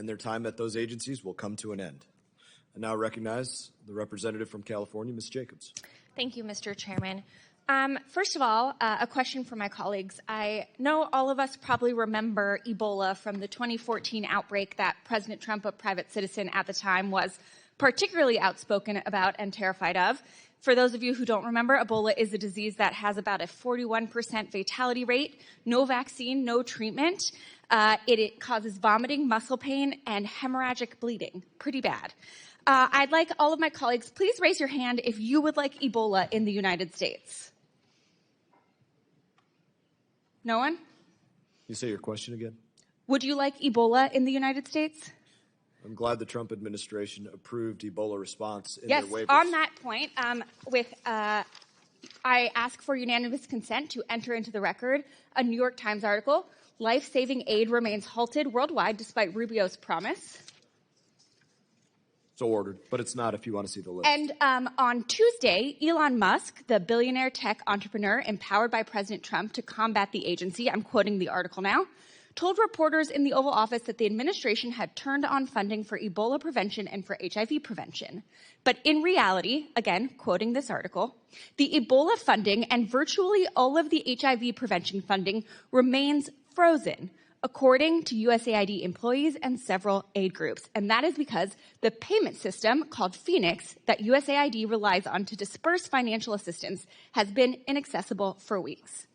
and their time at those agencies will come to an end. I now recognize the representative from California, Ms. Jacobs. Thank you, Mr. Chairman. First of all, a question for my colleagues. I know all of us probably remember Ebola from the 2014 outbreak that President Trump, a private citizen at the time, was particularly outspoken about and terrified of. For those of you who don't remember, Ebola is a disease that has about a 41% fatality rate, no vaccine, no treatment. It causes vomiting, muscle pain, and hemorrhagic bleeding. Pretty bad. I'd like all of my colleagues, please raise your hand if you would like Ebola in the United States. No one? You say your question again? Would you like Ebola in the United States? I'm glad the Trump administration approved Ebola response in yes, their waivers. On that point, I ask for unanimous consent to enter into the record a New York Times article, Life-Saving Aid Remains Halted Worldwide Despite Rubio's Promise. So ordered, but it's not if you want to see the list. And on Tuesday, Elon Musk, the billionaire tech entrepreneur empowered by President Trump to combat the agency, I'm quoting the article now, told reporters in the Oval Office that the administration had turned on funding for Ebola prevention and for HIV prevention. But in reality, again, quoting this article, the Ebola funding and virtually all of the HIV prevention funding remains frozen, according to USAID employees and several aid groups. And that is because the payment system called Phoenix that USAID relies on to disperse financial assistance has been inaccessible for weeks.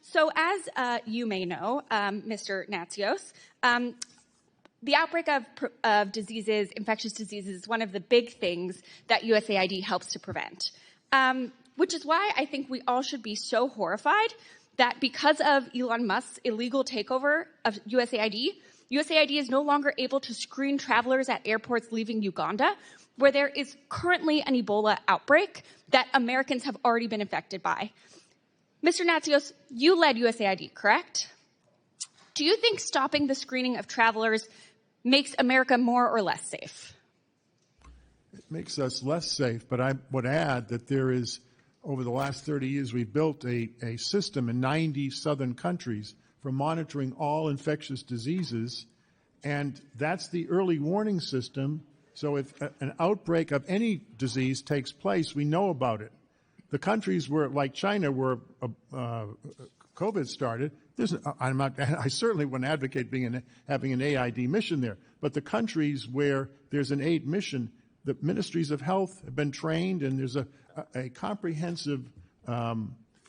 So as you may know, Mr. Natsios, the outbreak of diseases, infectious diseases, is one of the big things that USAID helps to prevent, which is why I think we all should be so horrified that because of Elon Musk's illegal takeover of USAID, USAID is no longer able to screen travelers at airports leaving Uganda, where there is currently an Ebola outbreak that Americans have already been infected by. Mr. Natsios, you led USAID, correct? Do you think stopping the screening of travelers makes America more or less safe? It makes us less safe, but I would add that there is, over the last 30 years, we've built a system in 90 southern countries for monitoring all infectious diseases, and that's the early warning system. So if an outbreak of any disease takes place, we know about it. The countries where, like China, where COVID started, I certainly wouldn't advocate having an AID mission there. But the countries where there's an aid mission, the ministries of health have been trained, and there's a comprehensive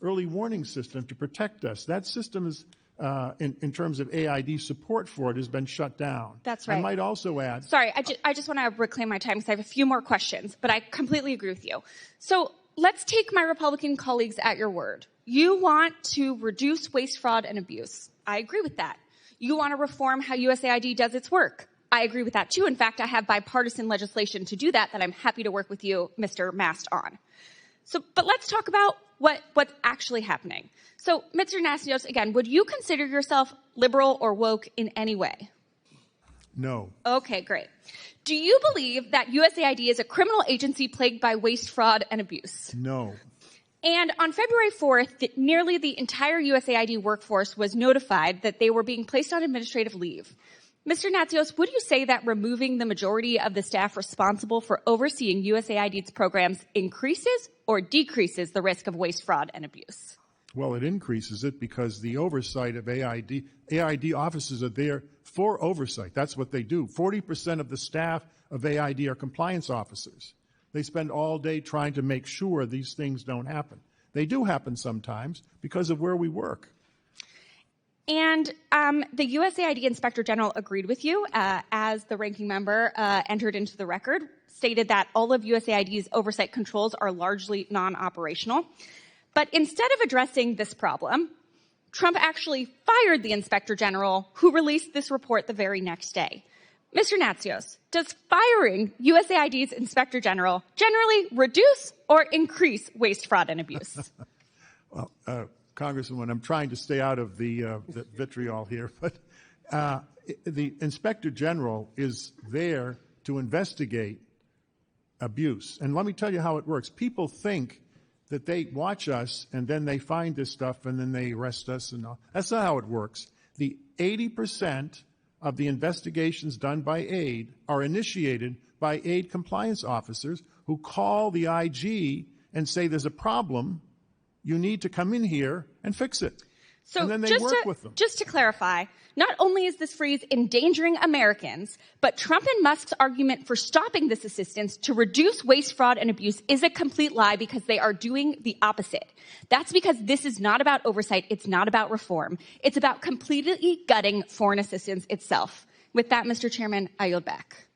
early warning system to protect us. That system is, in terms of AID support for it, has been shut down. That's right. I might also add. Sorry, I just want to reclaim my time because I have a few more questions, but I completely agree with you. So let's take my Republican colleagues at your word. You want to reduce waste, fraud, and abuse. I agree with that. You want to reform how USAID does its work. I agree with that, too. In fact, I have bipartisan legislation to do that I'm happy to work with you, Mr. Mast, on. But let's talk about what's actually happening. So, Mr. Natsios, again, would you consider yourself liberal or woke in any way? No. Okay, great. Do you believe that USAID is a criminal agency plagued by waste, fraud, and abuse? No. And on February 4th, nearly the entire USAID workforce was notified that they were being placed on administrative leave. Mr. Natsios, would you say that removing the majority of the staff responsible for overseeing USAID's programs increases or decreases the risk of waste, fraud, and abuse? Well, it increases it because the oversight of AID officers are there for oversight. That's what they do. 40% of the staff of AID are compliance officers. They spend all day trying to make sure these things don't happen. They do happen sometimes because of where we work. And the USAID Inspector General agreed with you as the ranking member entered into the record, stated that all of USAID's oversight controls are largely non-operational. But instead of addressing this problem, Trump actually fired the Inspector General, who released this report the very next day. Mr. Natsios, does firing USAID's Inspector General generally reduce or increase waste, fraud, and abuse? Well, Congresswoman, I'm trying to stay out of the vitriol here, but the Inspector General is there to investigate abuse. And let me tell you how it works. People think that they watch us and then they find this stuff and then they arrest us and all. That's not how it works. The 80% of the investigations done by aid are initiated by aid compliance officers who call the IG and say there's a problem, you need to come in here and fix it. So and then they work with them. Just to clarify, not only is this freeze endangering Americans, but Trump and Musk's argument for stopping this assistance to reduce waste, fraud, and abuse is a complete lie because they are doing the opposite. That's because this is not about oversight. It's not about reform. It's about completely gutting foreign assistance itself. With that, Mr. Chairman, I yield back.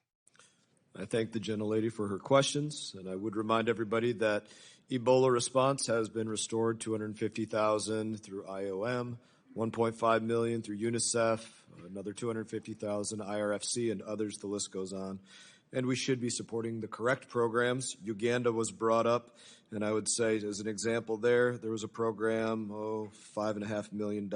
I thank the gentlelady for her questions, and I would remind everybody that Ebola response has been restored, 250,000 through IOM, 1.5 million through UNICEF, another 250,000 IRFC, and others. The list goes on. And we should be supporting the correct programs. Uganda was brought up, and I would say, as an example there was a program, $5.5 million